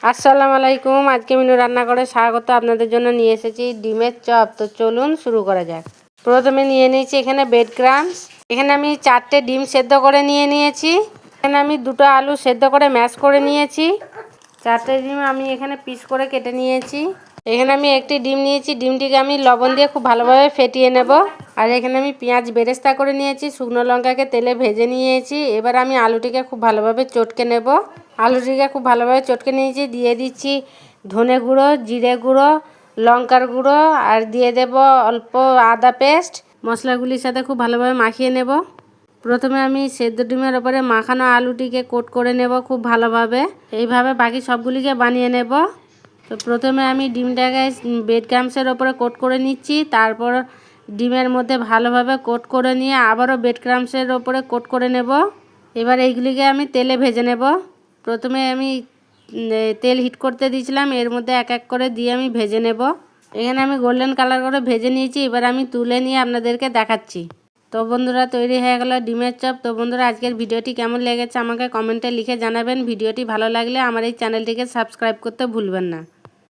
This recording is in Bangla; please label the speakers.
Speaker 1: আসসালামু আলাইকুম। আজকে মিনু রান্না করে স্বাগত। আপনাদের জন্য নিয়ে এসেছি ডিমের চপ। তো চলুন শুরু করা যাক। প্রথমে নিয়ে নিয়েছি এখানে ব্রেড ক্রাম্বস। এখানে আমি 4টে ডিম সেদ্ধ করে নিয়েছি। এখানে আমি 2টো আলু সেদ্ধ করে ম্যাশ করে নিয়েছি। 4টে ডিম আমি এখানে পিস করে কেটে নিয়েছি। এখানে আমি একটি ডিম নিয়েছি। ডিমটিকে আমি লবণ দিয়ে খুব ভালোভাবে ফেটিয়ে নেব। আর এখানে আমি পেঁয়াজ বেরেস্তা করে নিয়েছি, শুকনো লঙ্কাকে তেলে ভেজে নিয়েছি। এবার আমি আলুটিকে খুব ভালোভাবে চটকে নেব। আলুটিকে খুব ভালোভাবে চটকে নিয়েছি। দিয়ে দিচ্ছি ধনে গুঁড়ো, জিরে গুঁড়ো, লঙ্কার গুঁড়ো আর দিয়ে দেব অল্প আদা পেস্ট। মশলাগুলির সাথে খুব ভালোভাবে মাখিয়ে নেব। প্রথমে আমি সেদ্ধ ডিমের ওপরে মাখানো আলুটিকে কোট করে নেব খুব ভালোভাবে। এইভাবে বাকি সবগুলিকে বানিয়ে নেব। তো প্রথমে আমি ডিমটাকে ব্রেড ক্রাম্বসের ওপরে কোট করে নিচ্ছি। তারপর ডিমের মধ্যে ভালোভাবে কোট করে নিয়ে আবারও ব্রেড ক্রাম্বসের ওপরে কোট করে নেব। এবার এইগুলিকে আমি তেলে ভেজে নেব। প্রথমে আমি তেল হিট করতে দিয়েছিলাম, এর মধ্যে এক এক করে দিয়ে আমি ভেজে নেব। এখানে আমি গোল্ডেন কালার করে ভেজে নিয়েছি। এবার আমি তুলে নিয়ে আপনাদেরকে দেখাচ্ছি। তো বন্ধুরা, তৈরি হয়ে গেল ডিমের চপ। তো বন্ধুরা, আজকের ভিডিওটি কেমন লেগেছে আমাকে কমেন্টে লিখে জানাবেন। ভিডিওটি ভালো লাগলে আমার এই চ্যানেলটিকে সাবস্ক্রাইব করতে ভুলবেন না।